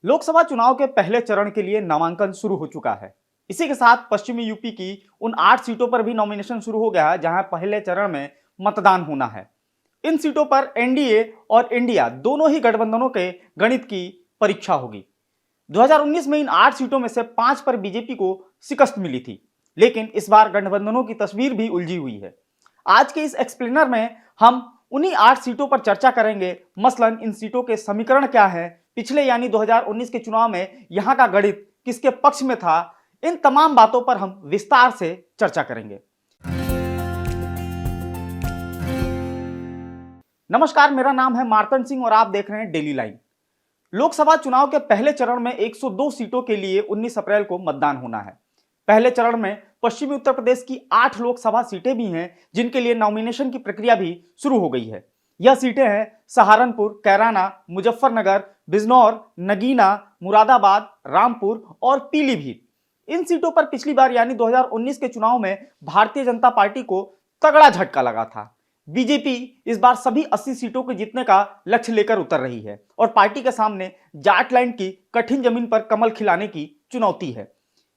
लोकसभा चुनाव के पहले चरण के लिए नामांकन शुरू हो चुका है। इसी के साथ पश्चिमी यूपी की उन 8 सीटों पर भी नॉमिनेशन शुरू हो गया है जहां पहले चरण में मतदान होना है। इन सीटों पर एनडीए और इंडिया दोनों ही गठबंधनों के गणित की परीक्षा होगी। 2019 में इन 8 सीटों में से 5 पर बीजेपी को शिकस्त मिली थी, लेकिन इस बार गठबंधनों की तस्वीर भी उलझी हुई है। आज के इस एक्सप्लेनर में हम उन्हीं 8 सीटों पर चर्चा करेंगे। मसलन इन सीटों के समीकरण क्या है, पिछले यानी 2019 के चुनाव में यहां का गणित किसके पक्ष में था, इन तमाम बातों पर हम विस्तार से चर्चा करेंगे। नमस्कार, मेरा नाम है मार्तन सिंह और आप देख रहे हैं डेली लाइन। लोकसभा चुनाव के पहले चरण में 102 सीटों के लिए 19 अप्रैल को मतदान होना है। पहले चरण में पश्चिमी उत्तर प्रदेश की 8 लोकसभा सीटें भी हैं जिनके लिए नॉमिनेशन की प्रक्रिया भी शुरू हो गई है। यह सीटें हैं सहारनपुर, कैराना, मुजफ्फरनगर, बिजनौर, नगीना, मुरादाबाद, रामपुर और पीलीभीत। इन सीटों पर पिछली बार यानी 2019 के चुनाव में भारतीय जनता पार्टी को तगड़ा झटका लगा था। बीजेपी इस बार सभी 80 सीटों को जीतने का लक्ष्य लेकर उतर रही है और पार्टी के सामने जाट लाइन की कठिन जमीन पर कमल खिलाने की चुनौती है।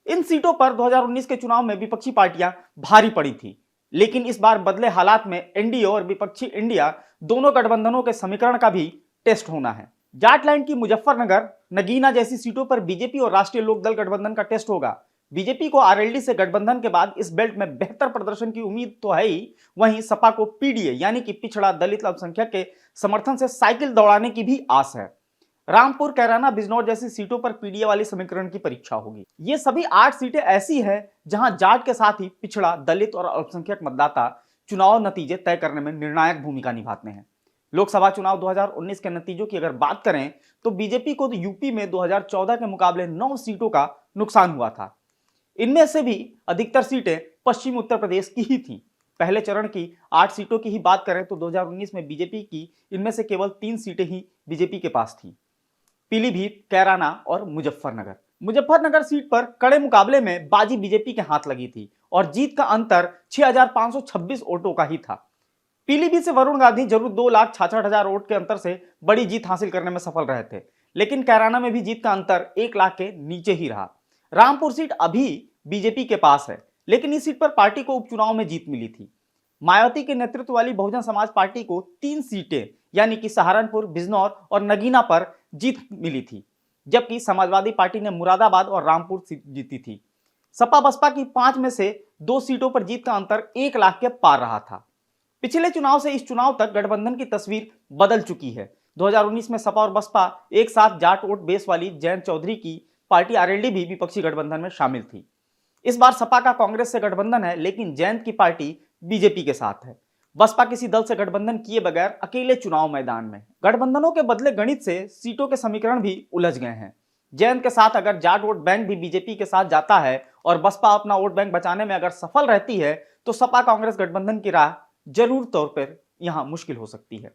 इन सीटों पर 2019 के चुनाव में विपक्षी पार्टियां भारी पड़ी थी, लेकिन इस बार बदले हालात में एनडीए और विपक्षी इंडिया दोनों गठबंधनों के समीकरण का भी टेस्ट होना है। जाट लाइन की मुजफ्फरनगर, नगीना जैसी सीटों पर बीजेपी और राष्ट्रीय लोकदल गठबंधन का टेस्ट होगा। बीजेपी को आरएलडी से गठबंधन के बाद इस बेल्ट में बेहतर प्रदर्शन की उम्मीद तो है ही, वहीं सपा को पीडीए यानी कि पिछड़ा दलित अल्पसंख्यक के समर्थन से साइकिल दौड़ाने की भी आस है। रामपुर, कैराना, बिजनौर जैसी सीटों पर पीडीए वाली समीकरण की परीक्षा होगी। ये सभी 8 सीटें ऐसी हैं जहां जाट के साथ ही पिछड़ा, दलित और अल्पसंख्यक मतदाता चुनाव नतीजे तय करने में निर्णायक भूमिका निभाते हैं। लोकसभा चुनाव 2019 के नतीजों की अगर बात करें तो बीजेपी को यूपी में 2014 के मुकाबले 9 सीटों का नुकसान हुआ था। इनमें से भी अधिकतर सीटें पश्चिमी उत्तर प्रदेश की ही थी। पहले चरण की 8 सीटों की ही बात करें तो 2019 में बीजेपी की इनमें से केवल 3 सीटें ही बीजेपी के पास थी, पीलीभीत, कैराना और मुजफ्फरनगर। मुजफ्फरनगर सीट पर कड़े मुकाबले में बाजी बीजेपी के हाथ लगी थी और जीत का अंतर 6526 वोटों का ही था। पीलीभीत से वरुण गांधी जरूर 2,66,000 वोट के अंतर से बड़ी जीत हासिल करने में सफल रहे थे, लेकिन कैराना में भी जीत का अंतर 1 लाख के नीचे ही रहा। रामपुर सीट अभी बीजेपी के पास है, लेकिन इस सीट पर पार्टी को उपचुनाव में जीत मिली थी। मायावती के नेतृत्व वाली बहुजन समाज पार्टी को 3 सीटें यानी कि सहारनपुर, बिजनौर और नगीना पर जीत मिली थी, जबकि समाजवादी पार्टी ने मुरादाबाद और रामपुर सीट जीती थी। सपा बसपा की 5 में से 2 सीटों पर जीत का अंतर 1 लाख के पार रहा था। पिछले चुनाव से इस चुनाव तक गठबंधन की तस्वीर बदल चुकी है। 2019 में सपा और बसपा एक साथ जाट वोट बेस वाली जयंत चौधरी की पार्टी आरएलडी भी विपक्षी गठबंधन में शामिल थी। इस बार सपा का कांग्रेस से गठबंधन है, लेकिन जयंत की पार्टी बीजेपी के साथ है। बसपा किसी दल से गठबंधन किए बगैर अकेले चुनाव मैदान में। गठबंधनों के बदले गणित से सीटों के समीकरण भी उलझ गए हैं। जयंत के साथ अगर जाट वोट बैंक भी बीजेपी के साथ जाता है और बसपा अपना वोट बैंक बचाने में अगर सफल रहती है तो सपा कांग्रेस गठबंधन की राह जरूर तौर पर यहां मुश्किल हो सकती है।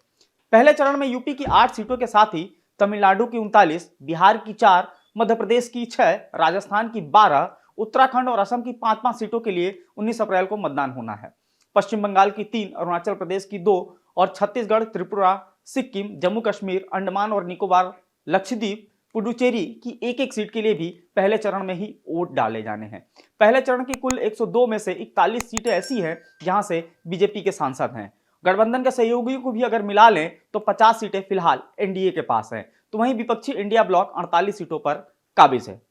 पहले चरण में यूपी की 8 सीटों के साथ ही तमिलनाडु की 39, बिहार की 4, मध्य प्रदेश की 6, राजस्थान की 12, उत्तराखंड और असम की 5-5 सीटों के लिए 19 अप्रैल को मतदान होना है। पश्चिम बंगाल की 3, अरुणाचल प्रदेश की 2 और छत्तीसगढ़, त्रिपुरा, सिक्किम, जम्मू कश्मीर, अंडमान और निकोबार, लक्षद्वीप, पुडुचेरी की 1-1 सीट के लिए भी पहले चरण में ही वोट डाले जाने हैं। पहले चरण की कुल 102 में से 41 सीटें ऐसी हैं जहां से बीजेपी के सांसद हैं। गठबंधन के सहयोगियों को भी अगर मिला लें तो 50 सीटें फिलहाल एनडीए के पास हैं, तो वहीं विपक्षी इंडिया ब्लॉक 48 सीटों पर काबिज है।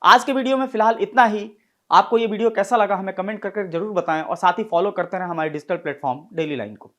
आज के वीडियो में फिलहाल इतना ही। आपको ये वीडियो कैसा लगा हमें कमेंट करके जरूर बताएं और साथ ही फॉलो करते रहें हमारे डिजिटल प्लेटफॉर्म डेली लाइन को।